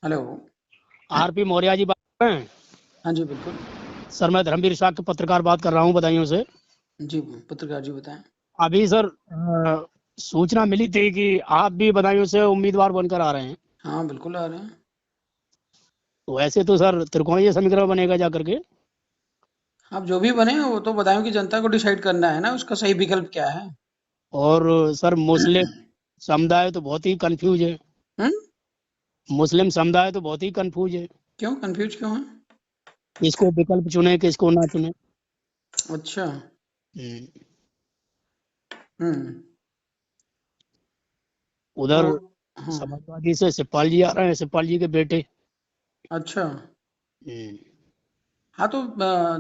Hello. RP Maurya ji बात कर रहे हैं। हाँ जी, बिल्कुल। सर मैं धर्मवीर साक्य पत्रकार बात कर रहा हूँ बदायूं से। जी, पत्रकार जी बताएँ। अभी सर सूचना मिली थी कि आप भी बदायूं से उम्मीदवार बनकर आ रहे हैं। हाँ, बिल्कुल आ रहे हैं। तो ऐसे तो सर त्रिकोणीय समीकरण बनेगा जा करके। आप जो भी बने वो तो बदायूँ की जनता को डिसाइड करना है ना, उसका सही विकल्प क्या है। और सर मुस्लिम समुदाय तो बहुत ही कंफ्यूज है। हुँ? मुस्लिम समुदाय तो बहुत ही कंफ्यूज है। क्यों कन्फ्यूज़ क्यों हैं? किसको विकल्प चुने किसको ना चुने। अच्छा। हम्म, हुँ। तो उधर हाँ, समाजवादी से शिवपाल जी आ रहे हैं, शिवपाल जी के बेटे। अच्छा। हम्म, हाँ, तो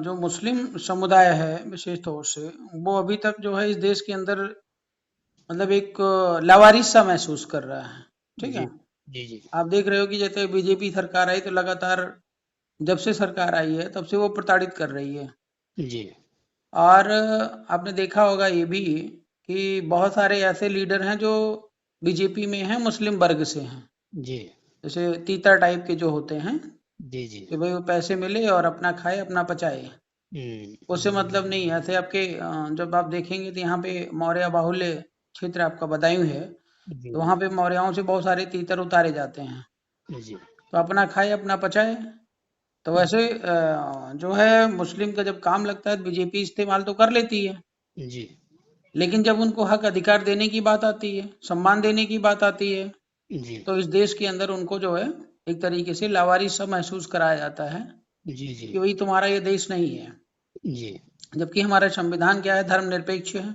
जो मुस्लिम समुदाय है विशेष तौर से, वो अभी तक जो है इस देश के अंदर मतलब एक लावारिस-सा महसूस कर रहा है। ठीक जी है? जी जी आप देख रहे हो कि जैसे बीजेपी सरकार आई तो लगातार जब से सरकार आई है तब से वो प्रताड़ित कर रही है। जी और आपने देखा होगा ये भी कि बहुत सारे ऐसे लीडर हैं जो बीजेपी में हैं, मुस्लिम वर्ग से हैं। जी जैसे तीतर टाइप के जो होते हैं जी जी। कि भाई वो पैसे मिले और अपना खाए अपना पचाए, हम्म, उससे मतलब नहीं है। ऐसे आपके जब आप देखेंगे तो यहाँ पे मौर्य बाहुल्य क्षेत्र आपका बदायूं है, जी तो जी वहाँ पे मौर्यों से बहुत सारे तीतर उतारे जाते हैं। जी तो अपना खाए अपना पचाए। तो वैसे जो है मुस्लिम का जब काम लगता है बीजेपी इस्तेमाल तो कर लेती है, जी लेकिन जब उनको हक अधिकार देने की बात आती है, सम्मान देने की बात आती है, जी तो इस देश के अंदर उनको जो है एक तरीके से लावारिस सा महसूस कराया जाता है जी जी कि भाई तुम्हारा ये देश नहीं है। जी जबकि हमारा संविधान क्या है, धर्मनिरपेक्ष है।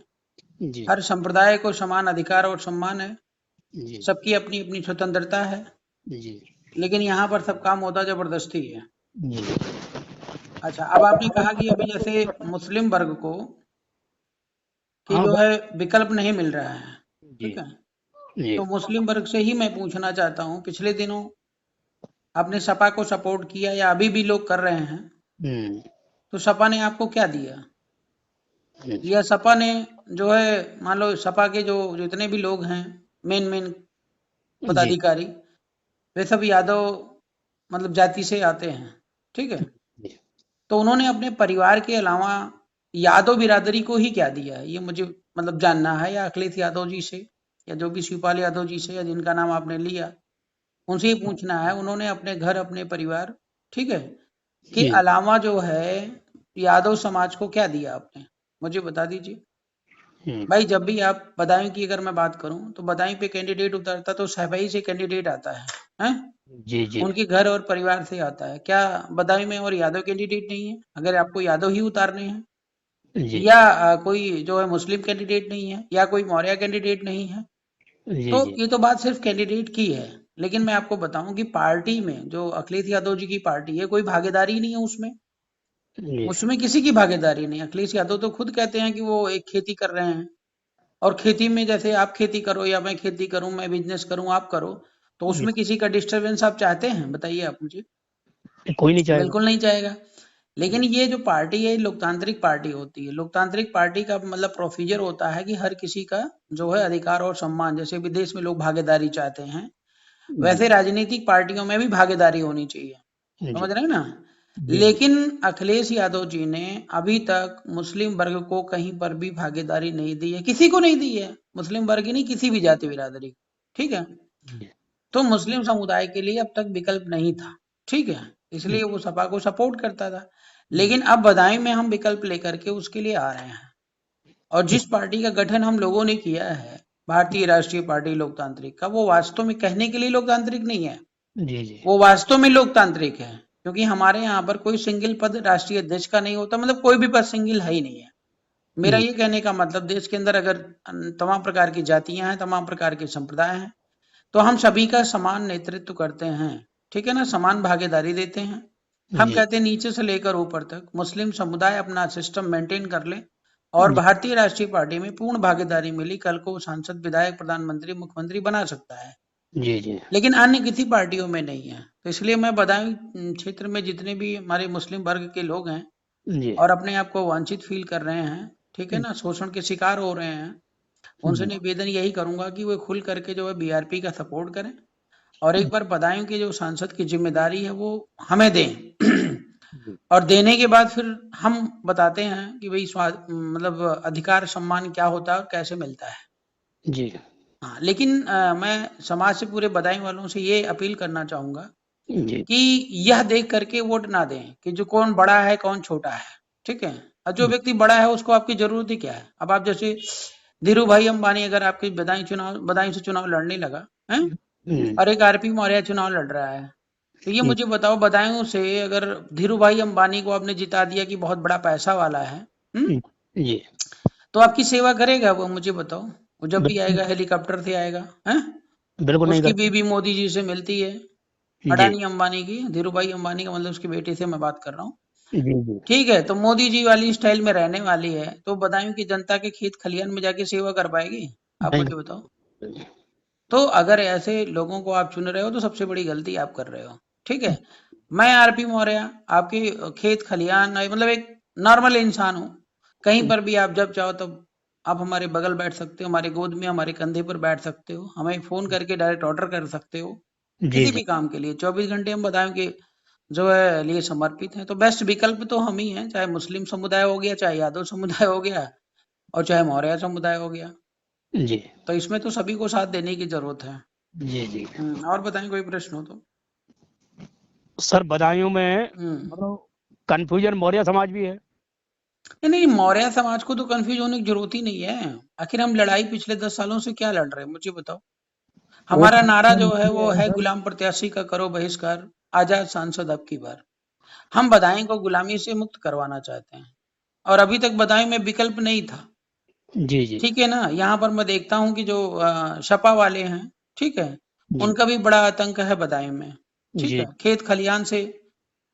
जी हर संप्रदाय को समान अधिकार और सम्मान है। जी सबकी अपनी अपनी स्वतंत्रता है। जी लेकिन यहाँ पर सब काम होता जबरदस्ती है। जी अच्छा, अब आपने कहा कि अभी जैसे मुस्लिम वर्ग को कि हाँ जो है विकल्प नहीं मिल रहा है। जी ठीक है? जी तो मुस्लिम वर्ग से ही मैं पूछना चाहता हूँ, पिछले दिनों आपने सपा को सपोर्ट किया या अभी भी लोग कर रहे हैं, हम्म तो सपा ने आपको क्या दिया? हम्म, या सपा ने जो है मान लो सपा के जो जितने भी लोग हैं, मेन मेन जी पदाधिकारी, वे सब यादव मतलब जाति से आते हैं। ठीक है? जी तो उन्होंने अपने परिवार के अलावा यादव बिरादरी को ही क्या दिया है, ये मुझे मतलब जानना है। या अखिलेश यादव जी से या जो भी शिवपाल यादव जी से या जिनका नाम आपने लिया उनसे ही पूछना है, उन्होंने अपने घर अपने परिवार, ठीक है, के जी अलावा जो है यादव समाज को क्या दिया आपने, मुझे बता दीजिए। हम्म, भाई जब भी आप बदायूं की अगर मैं बात करूं तो बदायूं पे कैंडिडेट उतरता तो सफाई से कैंडिडेट आता है? जी जी उनके घर और परिवार से आता है। क्या बदायूं में और यादव कैंडिडेट नहीं है? अगर आपको यादव ही उतारने हैं, जी या कोई जो है मुस्लिम कैंडिडेट नहीं है, या कोई मौर्य कैंडिडेट नहीं है, जी तो जी ये तो बात सिर्फ कैंडिडेट की है। लेकिन मैं आपको बताऊं कि पार्टी में जो अखिलेश यादव जी की पार्टी है, कोई भागीदारी नहीं है उसमें। जी उसमें किसी की भागीदारी नहीं। अखिलेश यादव तो खुद कहते हैं कि वो एक खेती कर रहे हैं, और खेती में जैसे आप खेती करो या मैं खेती करूं, मैं बिजनेस करूं आप करो, तो जी, उसमें किसी का डिस्टरबेंस आप चाहते हैं? बताइए आप मुझे। कोई नहीं चाहेगा। बिल्कुल नहीं चाहेगा। लेकिन हम्म, ये जो पार्टी है, ये लोकतांत्रिक पार्टी होती है। लोकतांत्रिक पार्टी का मतलब प्रोसीजर होता है कि हर किसी का जो है अधिकार और सम्मान, जैसे विदेश में लोग भागीदारी चाहते हैं, जी वैसे राजनीतिक पार्टियों में भी भागीदारी होनी चाहिए। जी समझ रहे हैं ना? जी जी लेकिन अखिलेश यादव जी ने अभी तक मुस्लिम वर्ग को कहीं पर भी भागीदारी नहीं दी है, किसी को नहीं दी है। मुस्लिम वर्ग ही नहीं, किसी भी जाति बिरादरी को। ठीक है? जी तो मुस्लिम समुदाय के लिए अब तक विकल्प नहीं था। ठीक है? इसलिए वो सपा को सपोर्ट करता था। जी लेकिन अब बदायूं में हम विकल्प लेकर के उसके लिए आ रहे हैं। और जिस पार्टी का गठन हम लोगों ने किया है, भारतीय राष्ट्रीय पार्टी लोकतांत्रिक का, वो वास्तव में कहने के लिए लोकतांत्रिक नहीं है। जी जी वो वास्तव में लोकतांत्रिक है, क्योंकि हमारे यहाँ पर कोई सिंगल पद राष्ट्रीय अध्यक्ष का नहीं होता। मतलब कोई भी पद सिंगल है ही नहीं है। मेरा जी ये कहने का मतलब, देश के अंदर अगर तमाम प्रकार की जातियां हैं, तमाम प्रकार के संप्रदाय हैं, तो हम सभी का समान नेतृत्व करते हैं। ठीक है ना? समान भागीदारी देते हैं। हम जी कहते हैं नीचे से लेकर ऊपर तक मुस्लिम समुदाय अपना सिस्टम मेंटेन कर ले, और जी भारतीय राष्ट्रीय पार्टी में पूर्ण भागीदारी मिली, कल को सांसद विधायक प्रधानमंत्री मुख्यमंत्री बना सकता है। जी जी लेकिन अन्य किसी पार्टियों में नहीं है। तो इसलिए मैं बदायूं क्षेत्र में जितने भी हमारे मुस्लिम वर्ग के लोग हैं जी और अपने आप को वांछित फील कर रहे हैं, ठीक है ना, शोषण के शिकार हो रहे हैं, उनसे जी निवेदन यही करूंगा कि वे खुल करके जो है बीआरपी का सपोर्ट करें। और एक बार बदायूं की जो सांसद की जिम्मेदारी है वो हमें दें जी और देने के बाद फिर हम बताते हैं कि भाई मतलब अधिकार सम्मान क्या होता है और कैसे मिलता है। जी हाँ, लेकिन मैं समाज से पूरे बदायूं वालों से ये अपील करना चाहूंगा जी कि यह देख करके वोट ना दें कि जो कौन बड़ा है कौन छोटा है, ठीक है। और जो व्यक्ति बड़ा है उसको आपकी जरूरत ही क्या है। अब आप जैसे धीरू भाई अंबानी अगर आपके बदायूं से चुनाव लड़ने लगा है हम्म, और एक आरपी मौर्य चुनाव लड़ रहा है, तो ये हम्म, मुझे बताओ बदायूं से अगर धीरू भाई अंबानी को आपने जिता दिया कि बहुत बड़ा पैसा वाला है, हम्म, जी तो आपकी सेवा करेगा वो, मुझे बताओ। वो जब भी बिल्कुल आएगा हेलीकॉप्टर से आएगा, हैं? बिल्कुल नहीं उसकी करते। बीवी मोदी जी से मिलती है, जी अडानी अंबानी की, धीरूभाई अंबानी का मतलब उसके बेटे से मैं बात कर रहा हूँ। जी जी ठीक है, तो मोदी जी वाली स्टाइल में रहने वाली है, तो बदायूं की जनता के खेत खलियान में जाके सेवा कर पाएगी? आप नहीं मुझे बताओ। तो अगर ऐसे लोगों को आप चुन रहे हो तो सबसे बड़ी गलती आप कर रहे हो, ठीक है। मैं आरपी मौर्य आपके खेत खलियान मतलब एक नॉर्मल इंसान हूँ, कहीं पर भी आप जब चाहो तब आप हमारे बगल बैठ सकते हो, हमारे गोद में हमारे कंधे पर बैठ सकते हो, हमें फोन करके डायरेक्ट ऑर्डर कर सकते हो जी किसी जी भी काम के लिए। 24 घंटे हम बदायूं के जो है लिए समर्पित हैं। तो बेस्ट विकल्प तो हम ही हैं, चाहे मुस्लिम समुदाय हो गया, चाहे यादव समुदाय हो गया और चाहे मौर्य समुदाय हो गया। जी तो इसमें तो सभी को साथ देने की जरूरत है। जी जी और बताएं कोई प्रश्न हो तो। सर बदायूं में हम्म मतलब कन्फ्यूजन मौर्य समाज भी है। नहीं नहीं, मौर्य समाज को तो कंफ्यूज होने की जरूरत ही नहीं है। आखिर हम लड़ाई पिछले 10 सालों से क्या लड़ रहे हैं, मुझे बताओ। वो हमारा नारा जो है इसलिए वो है है सर। गुलाम प्रत्याशी का करो बहिष्कार, आजाद सांसद अब की बार। हम बदायूं को गुलामी से मुक्त करवाना चाहते हैं और अभी तक बदायूं में विकल्प नहीं था, जी जी ठीक है ना। यहाँ पर मैं देखता हूँ कि जो सपा वाले हैं, ठीक है, जी उनका भी बड़ा आतंक है बदायूं में, ठीक जी है। खेत खलियान से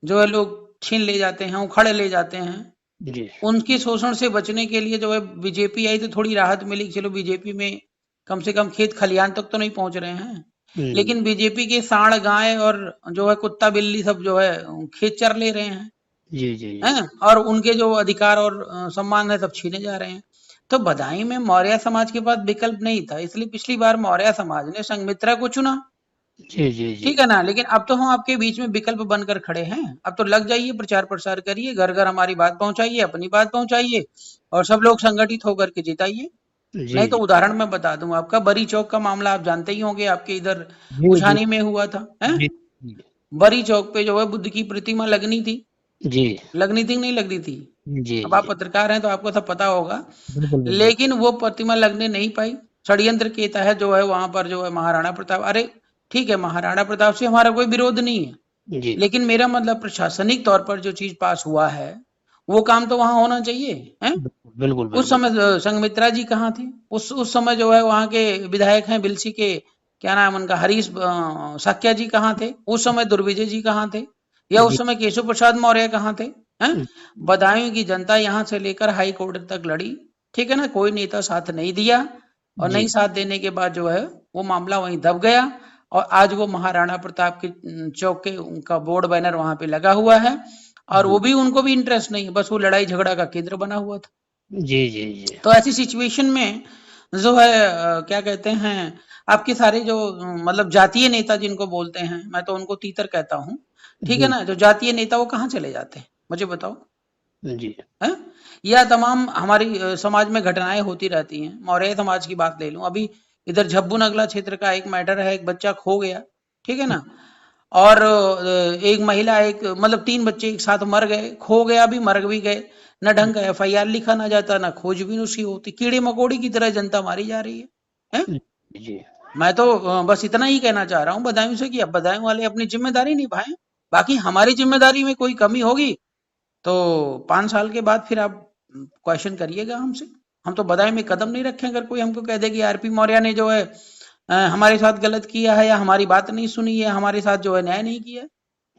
जो है लोग छीन ले जाते हैं, उखड़ ले जाते हैं। जी उनके शोषण से बचने के लिए जो है बीजेपी आई तो थोड़ी राहत मिली, चलो बीजेपी में कम से कम खेत खलियान तक तो नहीं पहुंच रहे हैं। हम्म, लेकिन बीजेपी के सांड गाय और जो है कुत्ता बिल्ली सब जो है खेत चर ले रहे जी जी जी हैं और उनके जो अधिकार और सम्मान है सब छीने जा रहे हैं। तो बदायूं में मौर्य समाज के पास विकल्प नहीं था, इसलिए पिछली बार मौर्य समाज ने संघमित्रा को चुना, जी जी जी ठीक है ना। लेकिन अब तो हम आपके बीच में विकल्प बनकर खड़े हैं, अब तो लग जाइए, प्रचार प्रसार करिए, घर घर हमारी बात पहुंचाइए, अपनी बात पहुंचाइए और सब लोग संगठित होकर के जिताइए। जी नहीं तो जी उदाहरण मैं बता दूं आपका, बरी चौक का मामला आप जानते ही होंगे, आपके इधर जी जी उछानी में हुआ था, हैं? जी बरी चौक पे जो है बुद्ध की प्रतिमा लगनी थी, जी लगनी थी नहीं लगनी थी। जी अब आप जी पत्रकार हैं तो आपको सब पता होगा। बिल्कुल बिल्कुल लेकिन वो प्रतिमा लगने नहीं पाई, षड्यंत्र के तहत जो है वहां पर जो है महाराणा प्रताप, अरे ठीक है, महाराणा प्रताप से हमारा कोई विरोध नहीं है, जी लेकिन मेरा मतलब प्रशासनिक तौर पर जो चीज पास हुआ है वो काम तो वहां होना चाहिए, हैं? बिल्कुल उस बिल्कुल समय संघमित्रा जी कहाँ थे? उस समय जो है वहां के विधायक हैं बिलसी के, क्या नाम उनका, हरीश साक्या जी कहाँ थे? उस समय दुर्विजय जी कहाँ थे? या उस जी समय केशव प्रसाद मौर्य कहाँ थे? हैं? बदायूं की जनता यहाँ से लेकर हाई कोर्ट तक लड़ी, ठीक है ना, कोई नेता साथ नहीं दिया और जी नहीं साथ देने के बाद जो है वो मामला वहीं दब गया और आज वो महाराणा प्रताप के चौक के उनका बोर्ड बैनर वहां पे लगा हुआ है और वो जी भी उनको भी इंटरेस्ट नहीं है, बस वो लड़ाई झगड़ा का केंद्र बना हुआ था। जी जी जी तो ऐसी सिचुएशन में जो है क्या कहते हैं, आपके सारे जो मतलब जातीय नेता जिनको बोलते हैं, मैं तो उनको तीतर कहता हूँ, ठीक है जी ना, जो जातीय नेता वो कहाँ चले जाते हैं, मुझे बताओ। जी हैं? या तमाम हमारी समाज में घटनाएं होती रहती हैं। मौर्य समाज की बात ले लूं, अभी इधर झब्बू नगला क्षेत्र का एक मैटर है, एक बच्चा खो गया, ठीक है ना, और एक महिला, एक मतलब 3 बच्चे एक साथ मर गए, खो गया भी मर भी गए, न ढंग का एफआईआर लिखा ना जाता, ना खोजबीन उसकी होती, कीड़े मकोड़ी की तरह जनता मारी जा रही है, हैं? जी मैं तो बस इतना ही कहना चाह रहा हूँ बदायूं से कि अब बदायूं वाले अपनी जिम्मेदारी निभाएं, बाकी हमारी जिम्मेदारी में कोई कमी होगी तो 5 साल के बाद फिर आप क्वेश्चन करिएगा हमसे। हम तो बदायूं में कदम नहीं रखें अगर कोई हमको कह दे कि आरपी मौर्य ने जो है हमारे साथ गलत किया है या हमारी बात नहीं सुनी है, हमारे साथ जो है न्याय नहीं किया है।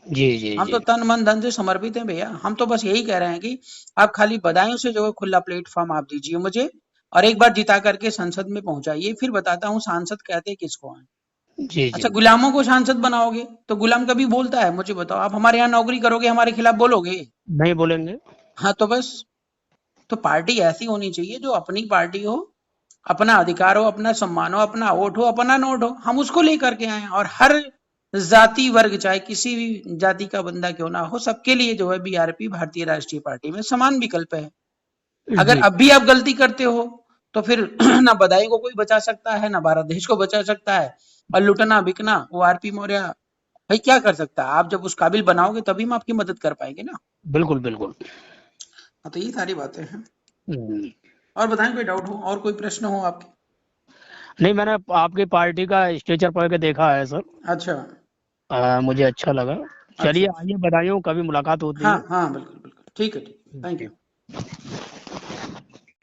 जी जी हम जी तो तन मन धन से समर्पित हैं भैया। हम तो बस यही कह रहे हैं कि आप खाली बदायूं से जो है खुला प्लेटफॉर्म आप दीजिए मुझे और एक बार जिता करके संसद में पहुंचाइए, फिर बताता हूँ सांसद कहते किसको हैं। जी जी अच्छा, गुलामों को सांसद बनाओगे तो गुलाम कभी बोलता है, मुझे बताओ। आप हमारे यहाँ नौकरी करोगे हमारे खिलाफ बोलोगे? नहीं बोलेंगे। हाँ तो बस, तो पार्टी ऐसी होनी चाहिए जो अपनी पार्टी हो, अपना अधिकार हो, अपना सम्मान हो, अपना वोट हो, अपना नोट हो, हम उसको लेकर के आए हैं। और हर जाति वर्ग, चाहे किसी भी जाति का बंदा क्यों ना हो, सबके लिए जो है बीआरपी भारतीय राष्ट्रीय पार्टी में समान विकल्प है। अगर जी अब भी आप गलती करते हो तो फिर ना बधाई को कोई बचा सकता है, ना भारत देश को बचा सकता है। और लुटना बिकना वो आरपी मौर्य भाई क्या कर सकता है? आप जब उस काबिल बनाओगे तभी हम आपकी मदद कर पाएंगे ना। बिल्कुल बिल्कुल। हाँ, तो ये सारी बातें हैं। हम्म। और बताएं, कोई डाउट हो और कोई प्रश्न हो आपके? नहीं, मैंने आपकी पार्टी का स्ट्रक्चर पढ़ के देखा है सर। अच्छा। मुझे अच्छा लगा। अच्छा। चलिए आइए, बधाई हो, कभी मुलाकात होती हाँ है। हाँ, बिल्कुल बिल्कुल, ठीक है, ठीक, थैंक जी। यू।